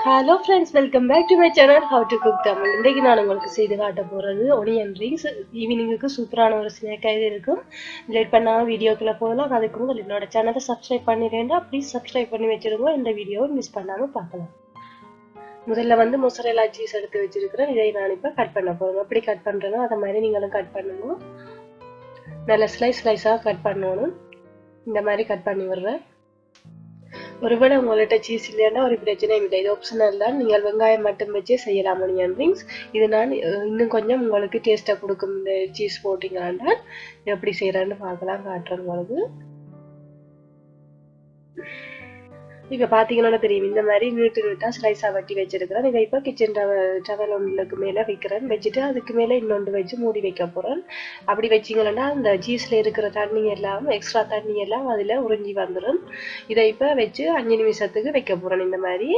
Hello friends, welcome back to my channel How to Cook Tamil. இன்றைக்கு நான் உங்களுக்கு செய்து காட்ட போறது ஒனியன் ரிங்ஸ். ஈவினிங்குக்கு சூப்பரான ஒரு ஸ்நாக்கா இது இருக்கும். லேட் பண்ணாம வீடியோக்குள்ள போகலாம். அதுக்கு முதல்ல என்னோட சேனலை சப்ஸ்கிரைப் பண்ணிடுறேன்டா, ப்ளீஸ் சப்ஸ்கிரைப் பண்ணி வச்சிருங்க. இந்த வீடியோவை மிஸ் பண்ணாம பார்க்கலாம். முதல்ல வந்து மொசரெல்லா சீஸ் எடுத்து வச்சிருக்கிறேன். இதை நான் இப்போ கட் பண்ண போறேன். எப்படி கட் பண்றேனோ அதை மாதிரி நீங்களும் கட் பண்ணணும். நல்ல ஸ்லைஸா கட் பண்ணணும். இந்த மாதிரி கட் பண்ணி விடுறேன். ஒருவேளை உங்கள்கிட்ட சீஸ் இல்லைன்னா ஒரு பிரச்சனையும் இல்லை, இது ஆப்ஷனல் தான். நீங்கள் வெங்காயம் மட்டும் வச்சே செய்யலாம் ஒனியன் ரிங்ஸ். இது நான் இன்னும் கொஞ்சம் உங்களுக்கு டேஸ்ட்டை கொடுக்கும். இந்த சீஸ் போட்டிங்கன்னா எப்படி செய்யறான்னு பார்க்கலாம், காட்டுறேன் உங்களுக்கு. இப்போ பார்த்தீங்கன்னா தெரியும், இந்த மாதிரி நீட்டா ஸ்லைஸாக வட்டி வச்சிருக்கிறேன். இதை இப்போ கிச்சன் டவல் ஒன்றுக்கு மேலே வைக்கிறேன். வச்சுட்டு அதுக்கு மேலே இன்னொன்று வச்சு மூடி வைக்க போகிறேன். அப்படி வச்சிங்கன்னா அந்த சீஸில் இருக்கிற தண்ணி எல்லாம், எக்ஸ்ட்ரா தண்ணி எல்லாம் அதில் உறிஞ்சி வந்துடும். இதை இப்போ வச்சு 5 நிமிஷத்துக்கு வைக்க போகிறேன் இந்த மாதிரி.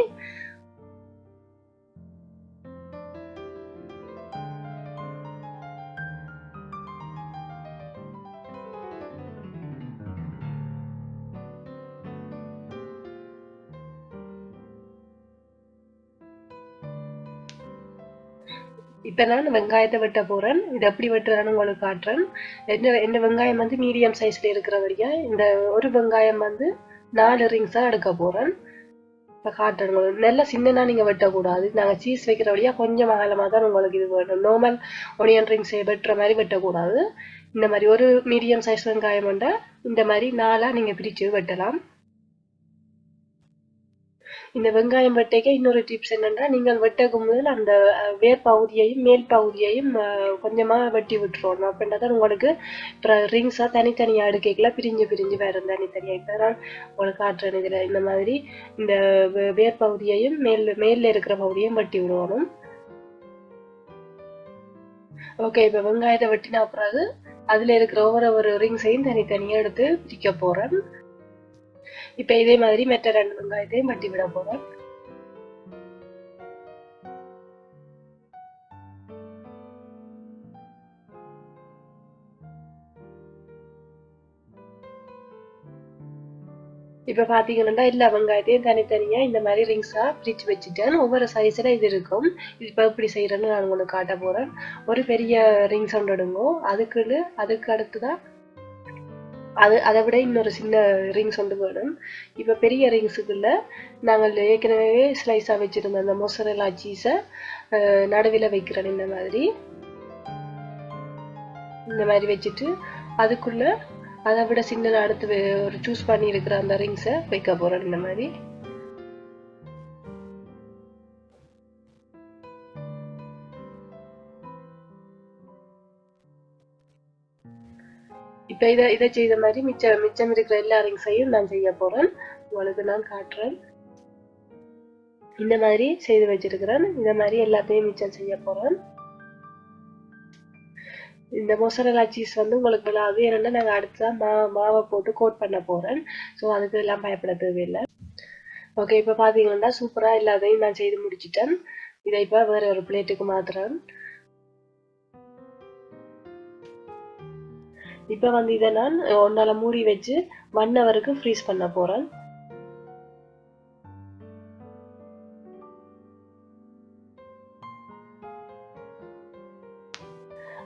இப்போ நான் வெங்காயத்தை வெட்ட போகிறேன். இது எப்படி வெட்டுறான்னு உங்களுக்கு காட்டுறேன். இந்த வெங்காயம் வந்து மீடியம் சைஸில் இருக்கிற வரைக்கும், இந்த ஒரு வெங்காயம் வந்து 4 ரிங்ஸாக எடுக்க போகிறேன். இப்போ காட்டுறேன் உங்களுக்கு. நல்லா சின்னதாக நீங்கள் வெட்டக்கூடாது. நாங்கள் சீஸ் வைக்கிற வழியாக கொஞ்சம் அகலமாக தான் உங்களுக்கு இது வேணும். நார்மல் ஒனியன் ரிங்ஸ் வெட்டுற மாதிரி வெட்டக்கூடாது. இந்த மாதிரி ஒரு மீடியம் சைஸ் வெங்காயம் வந்தால் இந்த மாதிரி 4ஆக நீங்கள் பிரித்து வெட்டலாம். இந்த வெங்காயம் வெட்டைக்க இன்னொரு டிப்ஸ் என்னன்னா, நீங்கள் வெட்டக்கும் முதல் அந்த வேர் பகுதியையும் மேல் பகுதியையும் கொஞ்சமாக வெட்டி விட்டுருவோம். அப்படின்னா தான் உங்களுக்கு அப்புறம் ரிங்ஸாக தனித்தனியாக எடுக்கலாம், பிரிஞ்சு வேறு தனித்தனியாக. இப்போ நான் உங்களுக்கு காட்டுறேன். இதில் இந்த மாதிரி இந்த வேர் பகுதியையும் மேலில் இருக்கிற பகுதியையும் வெட்டி விடுவோம். ஓகே, இப்போ வெங்காயத்தை வெட்டினா பிறகு அதில் இருக்கிற ஒவ்வொரு ரிங்ஸையும் தனித்தனியாக எடுத்து பிரிக்க போகிறேன். இப்போ இதே மாதிரி மற்ற 2 வெங்காயத்தையும் வெட்டி விட போறேன். இப்ப பாத்தீங்கன்னா எல்லா வெங்காயத்தையும் தனித்தனியா இந்த மாதிரி ரிங்ஸா பிரிச்சு வச்சுட்டேன். ஒவ்வொரு சைஸ்ல இது இருக்கும். இப்ப எப்படி செய்யறேன்னு நான் உங்களுக்கு காட்ட போறேன். ஒரு பெரிய ரிங்ஸ் ஒன்று எடுங்கோ. அதுக்கு அடுத்துதான் அதை விட இன்னொரு சின்ன ரிங்ஸ் ஒன்று வேணும். இப்போ பெரிய ரிங்ஸுக்குள்ள நாங்கள் ஏற்கனவே ஸ்லைஸாக வச்சுருந்த அந்த மொசரெல்லா சீஸை நடுவில் வைக்கிறேன். இந்த மாதிரி வச்சுட்டு அதுக்குள்ள அதை விட சின்ன அடுத்து ஒரு சூஸ் பண்ணி இருக்கிற அந்த ரிங்ஸை வைக்க போகிறேன் இந்த மாதிரி. இப்போ இதை செய்த மாதிரி மிச்சம் இருக்கிற எல்லா ரிங்ஸையும் நான் செய்ய போறேன். உங்களுக்கு நான் காட்டுறேன். இந்த மாதிரி செய்து வச்சிருக்கிறேன். இந்த மாதிரி எல்லாத்தையும் மிச்சம் செய்ய போறேன். இந்த மொசரெல்லா சீஸ் வந்து உங்களுக்கு விழாது. ஏன்னா நாங்கள் அடுத்ததான் மாவை போட்டு கோட் பண்ண போறேன். ஸோ அதுக்கு எல்லாம் பயப்பட தேவையில்லை. ஓகே, இப்போ பார்த்தீங்கன்னா சூப்பராக எல்லாத்தையும் நான் செய்து முடிச்சிட்டேன். இதை இப்போ வேற ஒரு பிளேட்டுக்கு மாத்துறேன். இப்போ வந்து இதை நான் ஒன்னால மூடி வச்சு 1 ஹவருக்கு ஃப்ரீஸ் பண்ண போறேன்.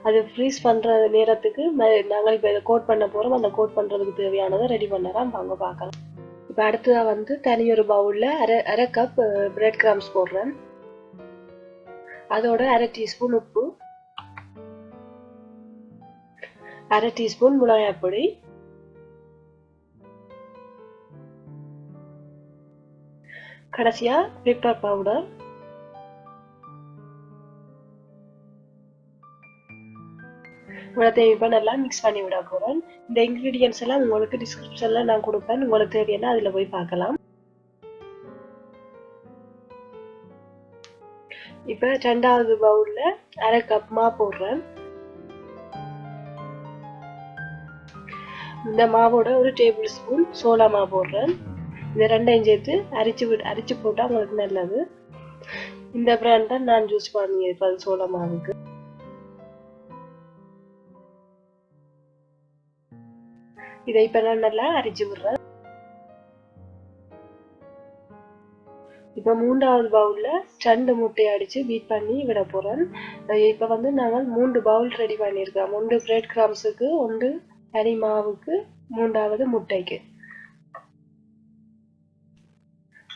அது ஃப்ரீஸ் பண்ற நேரத்துக்கு நாங்கள் இப்போ இதை கோட் பண்ண போறோம். அந்த கோட் பண்றதுக்கு தேவையானதை ரெடி பண்ணலாம், வாங்க பார்க்கலாம். இப்போ அடுத்ததா வந்து தனி ஒரு பவுல்ல அரை கப் பிரெட் கிரம்ஸ் போடுறேன். அதோட 1/2 டீஸ்பூன் உப்பு, 1/2 டீஸ்பூன் மிளகாய் பொடி, கடைசியா பெப்பர் பவுடர். இவ்வளோத்தையும் இப்போ நல்லா மிக்ஸ் பண்ணி விட போறேன். இந்த இன்கிரீடியன்ஸ் எல்லாம் உங்களுக்கு டிஸ்கிரிப்ஷன்ல நான் கொடுப்பேன். உங்களுக்கு தேவையான அதுல போய் பார்க்கலாம். இப்போ 2வது பவுல்ல 1/2 கப் மா போடுறேன். இந்த மாவோட 1 டேபிள் ஸ்பூன் சோளா மா போடுறேன். இந்த 2ஐயும் சேர்த்து அரிச்சு போட்டா உங்களுக்கு நல்லது. இந்த பிராண்ட் தான் நான் யூஸ் பண்ணியிருப்பேன் சோளா மாவுக்கு. இதை இப்ப நான் நல்லா அரிச்சு விடுறேன். இப்ப இப்போ மூன்றாவது பவுல்ல 2 முட்டையை அடிச்சு பீட் பண்ணி விட போறேன். இப்போ வந்து நாங்கள் 3 பவுல் ரெடி பண்ணியிருக்கோம். 1 பிரெட் கிரம்ஸுக்கு, 1 அரி மாவுக்கு, 3வது முட்டைக்கு.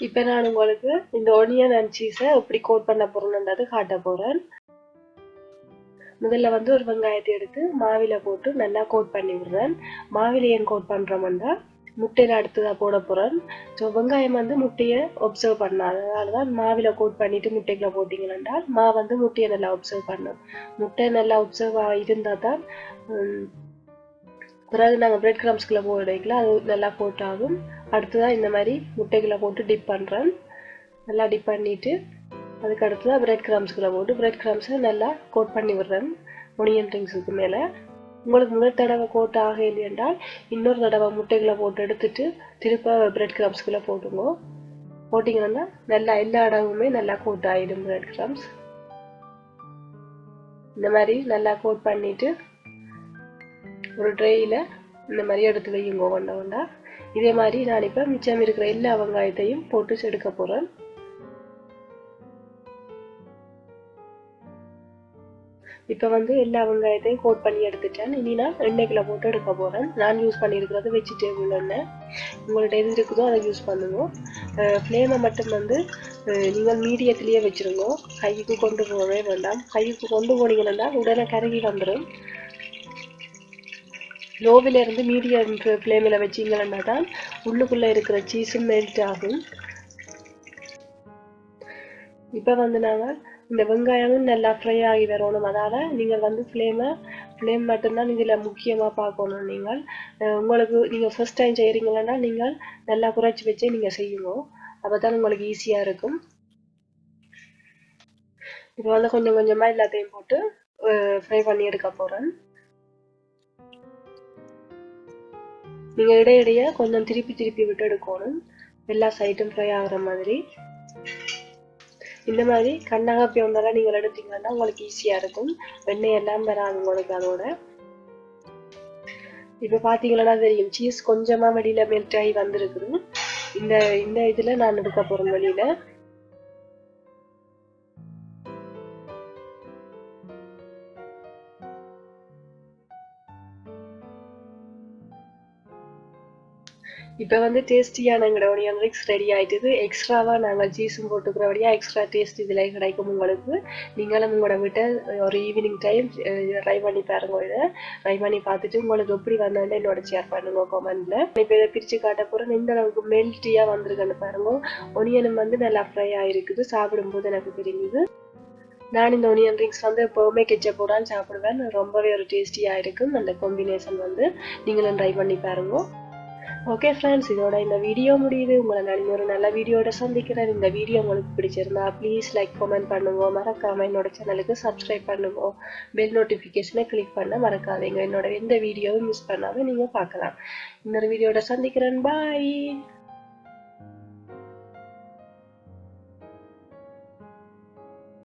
இப்போ நான் உங்களுக்கு இந்த ஒனியன் அண்ட் சீஸை எப்படி கோட் பண்ண போறேன்ன்றது காட்ட போறேன். முதல்ல வந்து ஒரு வெங்காயத்தை எடுத்து மாவில போட்டு நல்லா கோட் பண்ணி விடுறேன். மாவில ஏன் கோட் பண்றோம்னா முட்டையில அடுத்ததா போட போறேன். ஸோ வெங்காயம் வந்து முட்டையை ஒப்சர்வ் பண்ணாது. அதனாலதான் மாவில கோட் பண்ணிட்டு முட்டைக்குள்ள போட்டீங்கன்னா மா வந்து முட்டையை நல்லா ஒப்சர்வ் பண்ணும். முட்டை நல்லா ஒப்சர்வ் இருந்தா தான் பிறகு நாங்கள் பிரெட் கிரம்ஸ்குள்ள போடல அது நல்லா கோட் ஆகும். அடுத்ததான் இந்த மாதிரி முட்டைக்குள்ள போட்டு டிப் பண்றேன். நல்லா டிப் பண்ணிட்டு அதுக்கு அடுத்ததான் பிரெட் கிரம்ஸ்குள்ள போட்டு பிரெட் கிரம்ஸை நல்லா கோட் பண்ணி விடுறேன் ஒனியன் ரிங்ஸுக்கு மேலே. உங்களுக்கு முதல் தடவை கோட் ஆக இல்லை என்றால் இன்னொரு தடவை முட்டைகளை போட்டு எடுத்துட்டு திருப்ப பிரெட் கிரம்ஸ்குள்ள போட்டுங்க. போட்டிங்கன்னா நல்லா எல்லா இடமுமே நல்லா கோட் ஆகிடும் பிரெட் கிரம்ஸ். இந்த மாதிரி நல்லா கோட் பண்ணிட்டு ஒரு ட்ரேயில் இந்த மாதிரி எடுத்து வையுங்க ஒண்டா ஒண்டா. இதே மாதிரி நான் இப்போ மிச்சம் இருக்கிற எல்லா வெங்காயத்தையும் போட்டு எடுக்க போகிறேன். இப்போ வந்து எல்லா வெங்காயத்தையும் கோட் பண்ணி எடுத்துட்டேன். இனி நான் எண்ணெய்க்குள்ள போட்டு எடுக்க போகிறேன். நான் யூஸ் பண்ணியிருக்கிறது வெஜிடபிள் எண்ணெய். உங்கள்கிட்ட எது இருக்குதோ அதை யூஸ் பண்ணுங்க. ஃப்ளேமை மட்டும் வந்து நீங்கள் மீடியத்திலேயே வச்சுருங்க. கைக்கு கொண்டு போகவே வேண்டாம். கைக்கு கொண்டு போனீங்கன்னா உடனே கருகி வந்துடும். லோவில் இருந்து மீடியம் ஃப்ளேமில் வச்சிங்கன்னா தான் உள்ளுக்குள்ளே இருக்கிற சீஸும் மெல்ட் ஆகும். இப்போ வந்து நாங்கள் இந்த வெங்காயமும் நல்லா ஃப்ரை ஆகி வரணும். அதால் நீங்கள் வந்து ஃப்ளேம் மட்டும்தான் இதில் முக்கியமாக பார்க்கணும். உங்களுக்கு நீங்கள் ஃபர்ஸ்ட் டைம் செய்கிறீங்கன்னா நீங்கள் நல்லா குறைச்சி வச்சு நீங்கள் செய்யணும். அப்போ தான் உங்களுக்கு ஈஸியாக இருக்கும். இப்போ வந்து கொஞ்சம் கொஞ்சமாக எல்லாத்தையும் போட்டு ஃப்ரை பண்ணி எடுக்க போகிறேன். நீங்கள் இடையிடையே கொஞ்சம் திருப்பி விட்டு எடுக்கணும். எல்லா சைட்டும் ஃப்ரை ஆகிற மாதிரி. இந்த மாதிரி கண்ணாகப்பி ஒன்றெல்லாம் நீங்கள் எடுத்தீங்கன்னா உங்களுக்கு ஈஸியாக இருக்கும். வெண்ணெய் எல்லாம் வராது உங்களுக்கு அதோட. இப்போ பார்த்தீங்கன்னா தெரியும் சீஸ் கொஞ்சமாக வெளியில் மெல்ட் ஆகி வந்துருக்குது. இந்த இதில் நான் எடுக்க போகிறேன் வெளியில். இப்போ வந்து டேஸ்டியான எங்களோட ஒனியன் ரிங்ஸ் ரெடி ஆகிட்டுது. எக்ஸ்ட்ராவாக நாங்கள் சீஸும் போட்டுக்கிறபடியாக எக்ஸ்ட்ரா டேஸ்ட் இதில் கிடைக்கும் உங்களுக்கு. நீங்களும் உங்களோட வீட்டை ஒரு ஈவினிங் டைம் ட்ரை பண்ணி பாருங்க. இதை ட்ரை பண்ணி பார்த்துட்டு உங்களுக்கு எப்படி வந்தாலும் என்னோட ஷேர் பண்ணுங்க கமெண்ட்ல. இப்போ இதை பிரித்து காட்ட போகிறேன். இந்த அளவுக்கு மெல்ட்டியாக வந்திருக்குன்னு பாருங்க. ஒனியனும் வந்து நல்லா ஃப்ரை ஆகிருக்குது. சாப்பிடும்போது எனக்கு தெரியுது. நான் இந்த ஒனியன் ரிங்ஸ் வந்து எப்போவுமே கெச்சப்போடான்னு சாப்பிடுவேன். ரொம்பவே ஒரு டேஸ்டியாக இருக்கும். அந்த காம்பினேஷன் வந்து நீங்களும் ட்ரை பண்ணி பாருங்க. ஓகே ஃப்ரெண்ட்ஸ், இதோட இந்த வீடியோ முடியுது. உங்களை நான் ஒரு நல்ல வீடியோட சந்திக்கிறேன். இந்த வீடியோ உங்களுக்கு பிடிச்சிருந்தா ப்ளீஸ் லைக் கமெண்ட் பண்ணுங்க. மறக்காம என்னோட சேனலுக்கு சப்ஸ்கிரைப் பண்ணுங்க. பெல் நோட்டிஃபிகேஷனை கிளிக் பண்ண மறக்காதீங்க. என்னோட எந்த வீடியோவும் மிஸ் பண்ணாம நீங்க பார்க்கலாம். இன்னொரு வீடியோட சந்திக்கிறேன். பாய்.